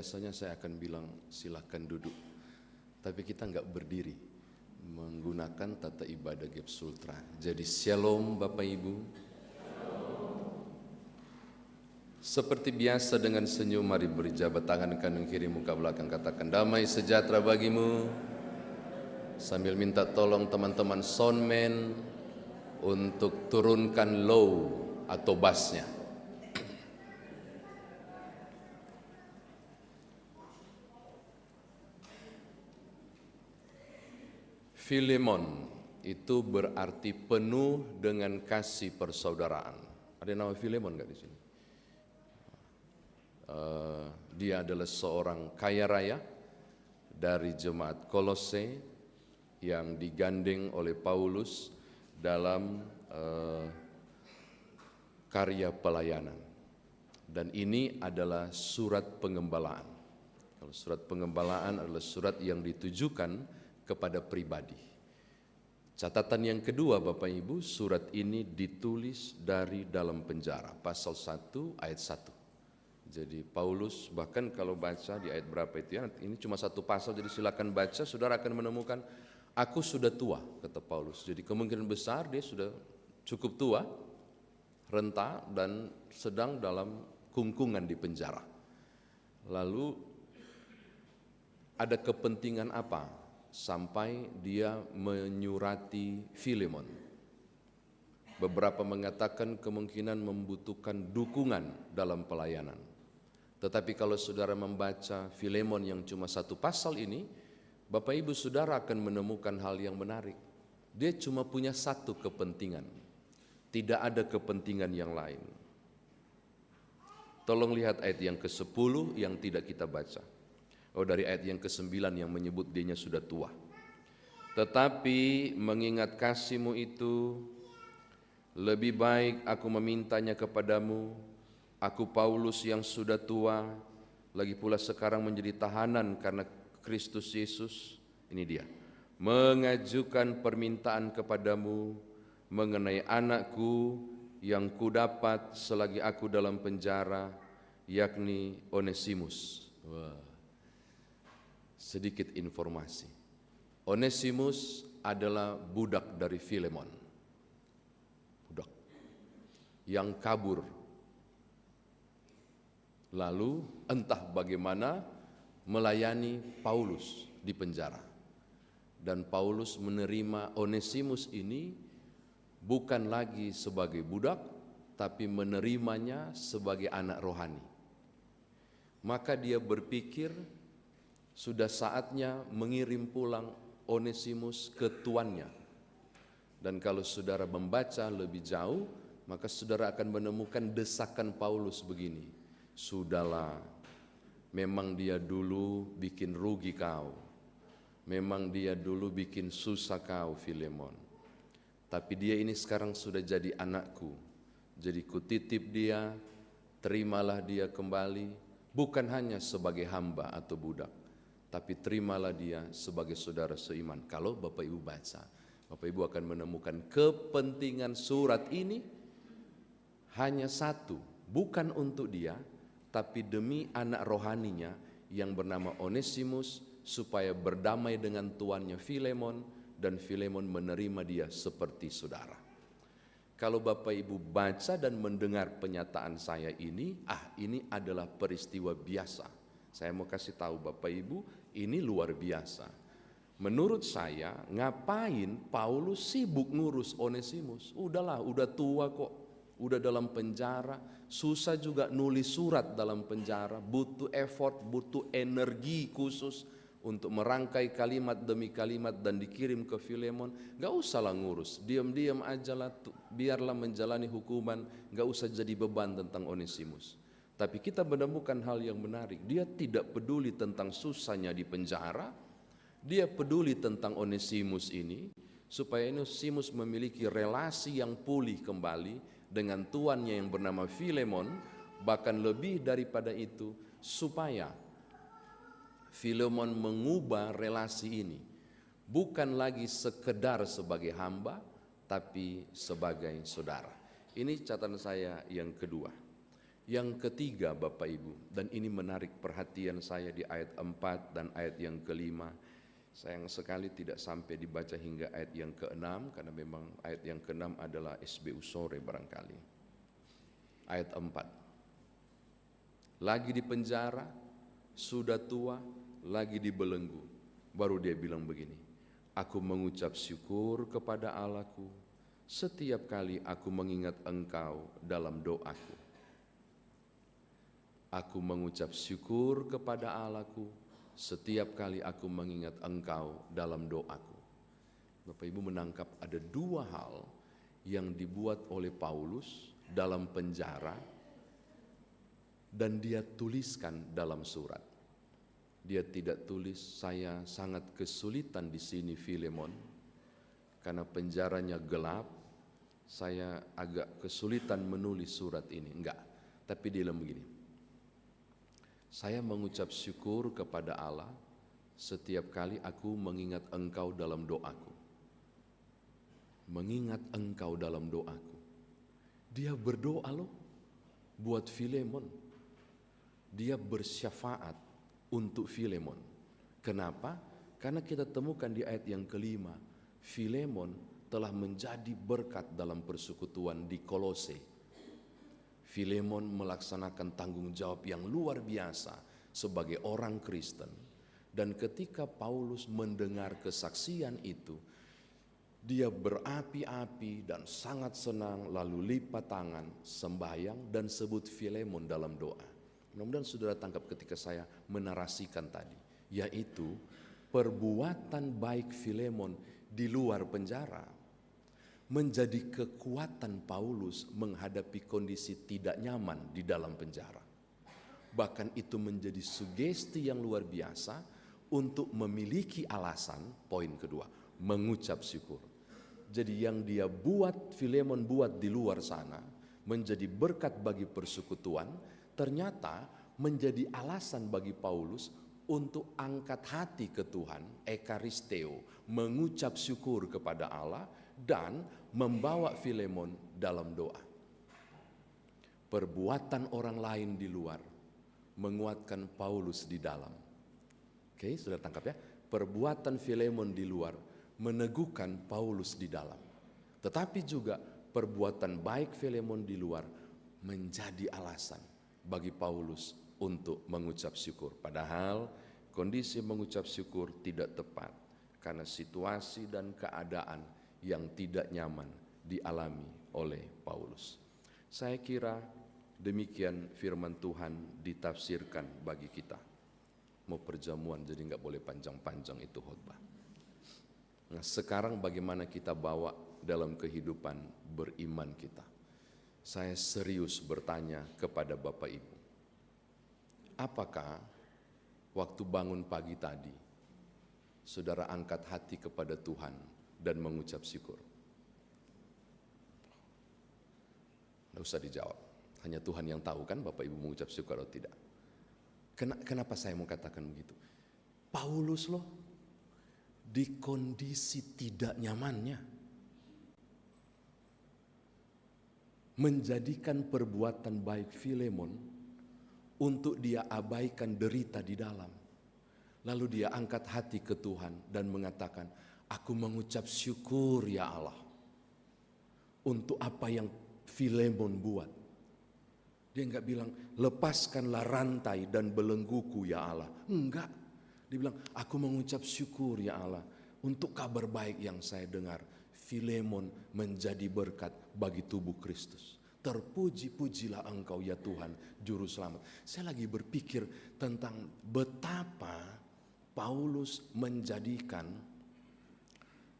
biasanya saya akan bilang silahkan duduk, tapi kita nggak berdiri menggunakan tata ibadah Gap Sultra. Jadi shalom Bapak Ibu. Seperti biasa dengan senyum mari berjabat tangan kanan kiri muka belakang, katakan damai sejahtera bagimu. Sambil minta tolong teman-teman soundman untuk turunkan low atau bassnya. Filemon itu berarti penuh dengan kasih persaudaraan. Ada nama Filemon nggak di sini? Dia adalah seorang kaya raya dari jemaat Kolose yang digandeng oleh Paulus dalam karya pelayanan. Dan ini adalah surat pengembalaan. Kalau surat pengembalaan adalah surat yang ditujukan kepada pribadi. Catatan yang kedua Bapak Ibu, surat ini ditulis dari dalam penjara, pasal 1 ayat 1. Jadi Paulus bahkan kalau baca di ayat berapa itu ya, ini cuma satu pasal jadi silakan baca, saudara akan menemukan aku sudah tua, kata Paulus. Jadi kemungkinan besar dia sudah cukup tua, renta dan sedang dalam kungkungan di penjara. Lalu ada kepentingan apa? Sampai dia menyurati Filemon. Beberapa mengatakan kemungkinan membutuhkan dukungan dalam pelayanan. Tetapi kalau saudara membaca Filemon yang cuma satu pasal ini, Bapak Ibu saudara akan menemukan hal yang menarik. Dia cuma punya satu kepentingan, tidak ada kepentingan yang lain. Tolong lihat ayat yang ke-10 yang tidak kita baca. Dari ayat yang ke-9 yang menyebut dianya sudah tua. Tetapi mengingat kasih-Mu itu, lebih baik aku memintanya kepadamu, aku Paulus yang sudah tua, lagi pula sekarang menjadi tahanan karena Kristus Yesus, ini dia, mengajukan permintaan kepadamu mengenai anakku yang kudapat selagi aku dalam penjara, yakni Onesimus. Sedikit informasi. Onesimus adalah budak dari Filemon. Budak yang kabur. Lalu entah bagaimana melayani Paulus di penjara. Dan Paulus menerima Onesimus ini bukan lagi sebagai budak, tapi menerimanya sebagai anak rohani. Maka dia berpikir sudah saatnya mengirim pulang Onesimus ke tuannya. Dan kalau saudara membaca lebih jauh, maka saudara akan menemukan desakan Paulus begini. Sudahlah, memang dia dulu bikin rugi kau. Memang dia dulu bikin susah kau, Filemon. Tapi dia ini sekarang sudah jadi anakku. Jadi kutitip dia, terimalah dia kembali, bukan hanya sebagai hamba atau budak, tapi terimalah dia sebagai saudara seiman. Kalau Bapak Ibu baca, Bapak Ibu akan menemukan kepentingan surat ini hanya satu, bukan untuk dia, tapi demi anak rohaninya yang bernama Onesimus, supaya berdamai dengan tuannya Filemon, dan Filemon menerima dia seperti saudara. Kalau Bapak Ibu baca dan mendengar penyataan saya ini, ini adalah peristiwa biasa. Saya mau kasih tahu Bapak Ibu, ini luar biasa. Menurut saya, ngapain Paulus sibuk ngurus Onesimus? Udahlah, udah tua kok, udah dalam penjara, susah juga nulis surat dalam penjara, butuh effort, butuh energi khusus untuk merangkai kalimat demi kalimat dan dikirim ke Filemon. Gak usahlah ngurus, diam-diam aja lah, biarlah menjalani hukuman, gak usah jadi beban tentang Onesimus. Tapi kita menemukan hal yang menarik, dia tidak peduli tentang susahnya di penjara, dia peduli tentang Onesimus ini, supaya Onesimus memiliki relasi yang pulih kembali dengan tuannya yang bernama Filemon, bahkan lebih daripada itu, supaya Filemon mengubah relasi ini, bukan lagi sekedar sebagai hamba, tapi sebagai saudara. Ini catatan saya yang kedua. Yang ketiga Bapak Ibu, dan ini menarik perhatian saya di ayat 4 dan ayat yang kelima. Sayang sekali tidak sampai dibaca hingga ayat yang ke-6, karena memang ayat yang ke-6 adalah SBU sore barangkali. Ayat 4. Lagi di penjara, sudah tua, lagi dibelenggu. Baru dia bilang begini, aku mengucap syukur kepada Allahku setiap kali aku mengingat Engkau dalam doaku. Aku mengucap syukur kepada Allahku setiap kali aku mengingat Engkau dalam doaku. Bapak Ibu menangkap ada dua hal yang dibuat oleh Paulus dalam penjara dan dia tuliskan dalam surat. Dia tidak tulis saya sangat kesulitan di sini Filemon karena penjaranya gelap, saya agak kesulitan menulis surat ini. Enggak, tapi dia bilang begini. Saya mengucap syukur kepada Allah setiap kali aku mengingat Engkau dalam doaku. Mengingat Engkau dalam doaku. Dia berdoa loh buat Filemon. Dia bersyafaat untuk Filemon. Kenapa? Karena kita temukan di ayat yang kelima, Filemon telah menjadi berkat dalam persekutuan di Kolose. Filemon melaksanakan tanggung jawab yang luar biasa sebagai orang Kristen. Dan ketika Paulus mendengar kesaksian itu, dia berapi-api dan sangat senang, lalu lipat tangan, sembahyang dan sebut Filemon dalam doa. Mudah-mudahan saudara tangkap ketika saya menarasikan tadi, yaitu perbuatan baik Filemon di luar penjara menjadi kekuatan Paulus menghadapi kondisi tidak nyaman di dalam penjara. Bahkan itu menjadi sugesti yang luar biasa untuk memiliki alasan, poin kedua, mengucap syukur. Jadi yang dia buat, Filemon buat di luar sana, menjadi berkat bagi persekutuan, ternyata menjadi alasan bagi Paulus untuk angkat hati ke Tuhan, ekaristeo, mengucap syukur kepada Allah, dan membawa Filemon dalam doa. Perbuatan orang lain di luar menguatkan Paulus di dalam. Oke, sudah tangkap ya? Perbuatan Filemon di luar meneguhkan Paulus di dalam. Tetapi juga perbuatan baik Filemon di luar menjadi alasan bagi Paulus untuk mengucap syukur. Padahal kondisi mengucap syukur tidak tepat karena situasi dan keadaan yang tidak nyaman dialami oleh Paulus. Saya kira demikian firman Tuhan ditafsirkan bagi kita. Mau perjamuan jadi nggak boleh panjang-panjang itu khotbah. Nah, sekarang bagaimana kita bawa dalam kehidupan beriman kita? Saya serius bertanya kepada Bapak Ibu. Apakah waktu bangun pagi tadi saudara angkat hati kepada Tuhan dan mengucap syukur? Tidak usah dijawab, hanya Tuhan yang tahu kan Bapak Ibu mengucap syukur atau tidak. Kenapa saya mau katakan begitu? Paulus loh, di kondisi tidak nyamannya, menjadikan perbuatan baik Filemon untuk dia abaikan derita di dalam. Lalu dia angkat hati ke Tuhan dan mengatakan, aku mengucap syukur ya Allah untuk apa yang Filemon buat. Dia enggak bilang, lepaskanlah rantai dan belengguku ya Allah. Enggak. Dia bilang, aku mengucap syukur ya Allah untuk kabar baik yang saya dengar. Filemon menjadi berkat bagi tubuh Kristus. Terpuji-pujilah Engkau ya Tuhan, Juru Selamat. Saya lagi berpikir tentang betapa Paulus menjadikan,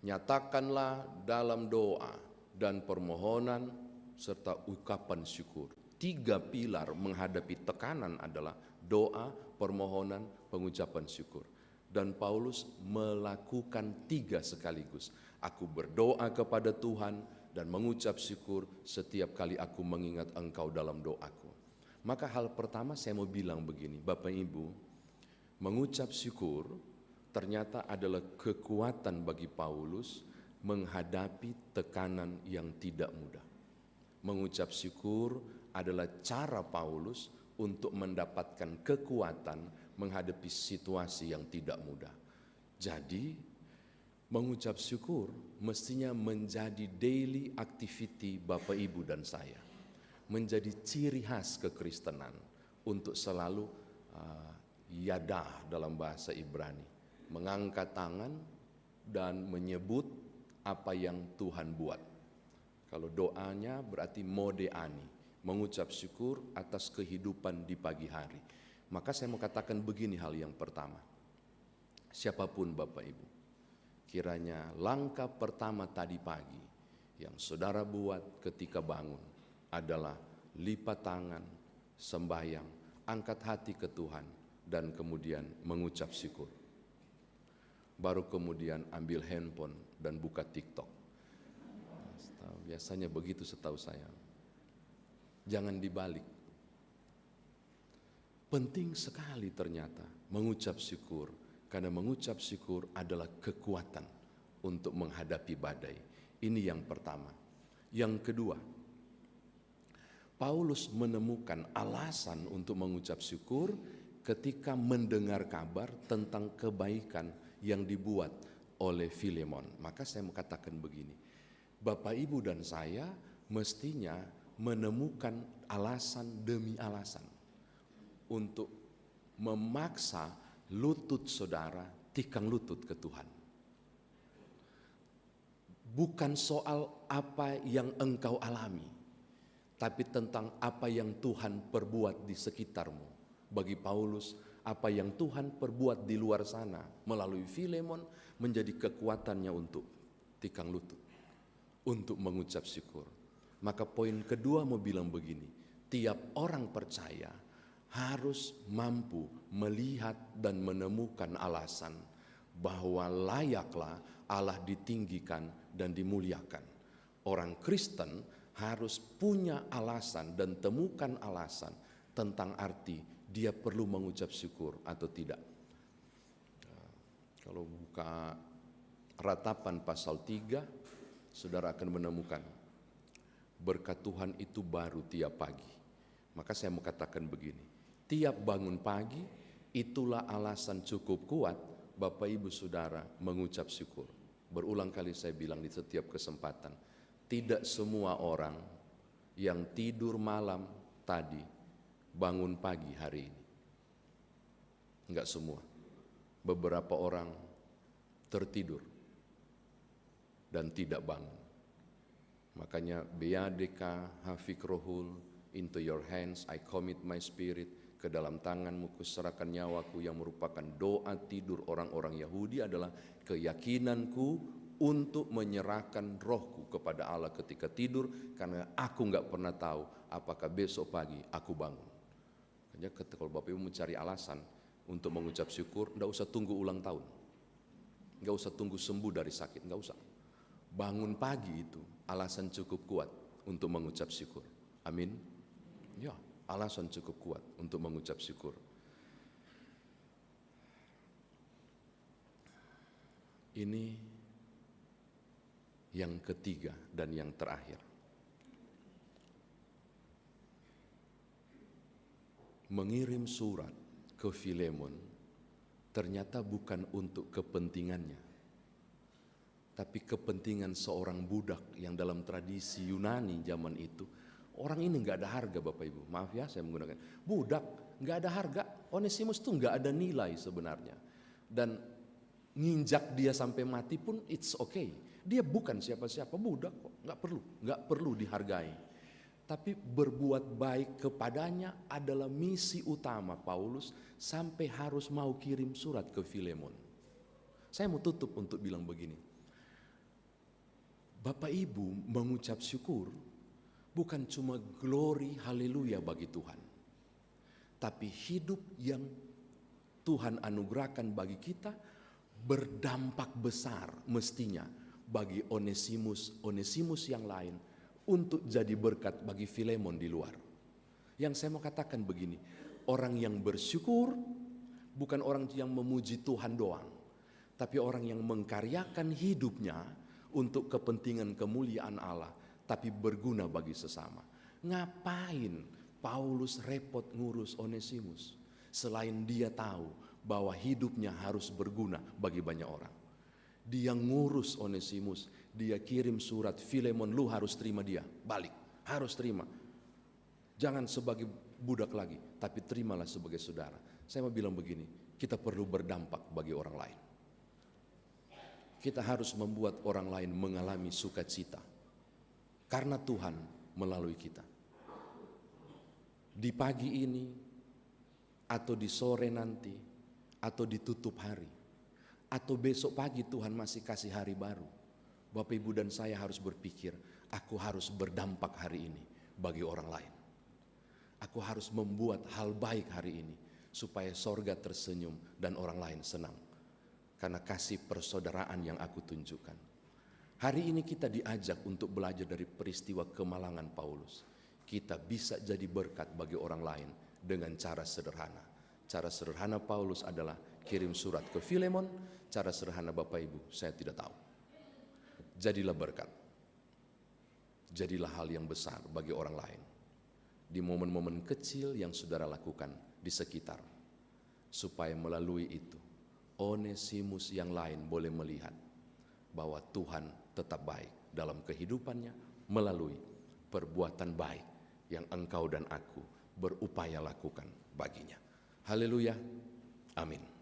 nyatakanlah dalam doa dan permohonan serta ucapan syukur. 3 pilar menghadapi tekanan adalah doa, permohonan, pengucapan syukur. Dan Paulus melakukan 3 sekaligus. Aku berdoa kepada Tuhan dan mengucap syukur setiap kali aku mengingat Engkau dalam doaku. Maka hal pertama saya mau bilang begini, Bapak Ibu, mengucap syukur ternyata adalah kekuatan bagi Paulus menghadapi tekanan yang tidak mudah. Mengucap syukur adalah cara Paulus untuk mendapatkan kekuatan menghadapi situasi yang tidak mudah. Jadi, mengucap syukur mestinya menjadi daily activity Bapak Ibu dan saya. Menjadi ciri khas kekristenan untuk selalu yadah dalam bahasa Ibrani. Mengangkat tangan dan menyebut apa yang Tuhan buat. Kalau doanya berarti modeani, mengucap syukur atas kehidupan di pagi hari. Maka saya mau katakan begini hal yang pertama. Siapapun Bapak Ibu, kiranya langkah pertama tadi pagi yang saudara buat ketika bangun adalah lipat tangan, sembahyang, angkat hati ke Tuhan, dan kemudian mengucap syukur. Baru kemudian ambil handphone dan buka TikTok. Biasanya begitu setahu saya. Jangan dibalik. Penting sekali ternyata mengucap syukur, karena mengucap syukur adalah kekuatan untuk menghadapi badai. Ini yang pertama. Yang kedua, Paulus menemukan alasan untuk mengucap syukur ketika mendengar kabar tentang kebaikan yang dibuat oleh Filemon. Maka saya mau katakan begini, Bapak Ibu dan saya mestinya menemukan alasan demi alasan untuk memaksa lutut saudara tikang lutut ke Tuhan. Bukan soal apa yang engkau alami, tapi tentang apa yang Tuhan perbuat di sekitarmu. Bagi Paulus, apa yang Tuhan perbuat di luar sana melalui Filemon menjadi kekuatannya untuk tikang lutut, untuk mengucap syukur. Maka poin kedua mau bilang begini, tiap orang percaya harus mampu melihat dan menemukan alasan bahwa layaklah Allah ditinggikan dan dimuliakan. Orang Kristen harus punya alasan dan temukan alasan tentang arti dia perlu mengucap syukur atau tidak. Kalau buka Ratapan pasal 3, saudara akan menemukan berkat Tuhan itu baru tiap pagi. Maka saya mau katakan begini, tiap bangun pagi itulah alasan cukup kuat Bapak Ibu Saudara mengucap syukur. Berulang kali saya bilang di setiap kesempatan, tidak semua orang yang tidur malam tadi bangun pagi hari ini. Enggak semua. Beberapa orang tertidur dan tidak bangun. Makanya Beadeka Hafikrohul, into your hands I commit my spirit, ke dalam tanganmu kuserahkan nyawaku, yang merupakan doa tidur orang-orang Yahudi adalah keyakinanku untuk menyerahkan rohku kepada Allah ketika tidur, karena aku nggak pernah tahu apakah besok pagi aku bangun. Makanya kalau Bapak Ibu mencari alasan untuk mengucap syukur, nggak usah tunggu ulang tahun, nggak usah tunggu sembuh dari sakit, nggak usah. Bangun pagi itu alasan cukup kuat untuk mengucap syukur. Amin. Ya, alasan cukup kuat untuk mengucap syukur. Ini yang ketiga dan yang terakhir. Mengirim surat ke Filemon ternyata bukan untuk kepentingannya, tapi kepentingan seorang budak yang dalam tradisi Yunani zaman itu, orang ini nggak ada harga Bapak Ibu. Maaf ya saya menggunakan budak, nggak ada harga. Onesimus tuh nggak ada nilai sebenarnya. Dan nginjak dia sampai mati pun it's okay. Dia bukan siapa-siapa, budak kok, nggak perlu dihargai. Tapi berbuat baik kepadanya adalah misi utama Paulus sampai harus mau kirim surat ke Filemon. Saya mau tutup untuk bilang begini. Bapak Ibu mengucap syukur bukan cuma glory haleluya bagi Tuhan, tapi hidup yang Tuhan anugerahkan bagi kita berdampak besar mestinya bagi Onesimus yang lain, untuk jadi berkat bagi Filemon di luar. Yang saya mau katakan begini, orang yang bersyukur bukan orang yang memuji Tuhan doang, tapi orang yang mengkaryakan hidupnya untuk kepentingan kemuliaan Allah, tapi berguna bagi sesama. Ngapain Paulus repot ngurus Onesimus selain dia tahu bahwa hidupnya harus berguna bagi banyak orang. Dia ngurus Onesimus, dia kirim surat, Filemon lu harus terima dia, balik, harus terima. Jangan sebagai budak lagi, tapi terimalah sebagai saudara. Saya mau bilang begini, kita perlu berdampak bagi orang lain. Kita harus membuat orang lain mengalami sukacita karena Tuhan melalui kita. Di pagi ini, atau di sore nanti, atau di tutup hari, atau besok pagi Tuhan masih kasih hari baru, Bapak Ibu dan saya harus berpikir, aku harus berdampak hari ini bagi orang lain. Aku harus membuat hal baik hari ini supaya sorga tersenyum dan orang lain senang karena kasih persaudaraan yang aku tunjukkan. Hari ini kita diajak untuk belajar dari peristiwa kemalangan Paulus. Kita bisa jadi berkat bagi orang lain dengan cara sederhana. Cara sederhana Paulus adalah kirim surat ke Filemon. Cara sederhana Bapak Ibu saya tidak tahu. Jadilah berkat. Jadilah hal yang besar bagi orang lain. Di momen-momen kecil yang saudara lakukan di sekitar. Supaya melalui itu Onesimus yang lain boleh melihat bahwa Tuhan tetap baik dalam kehidupannya melalui perbuatan baik yang engkau dan aku berupaya lakukan baginya. Haleluya, amin.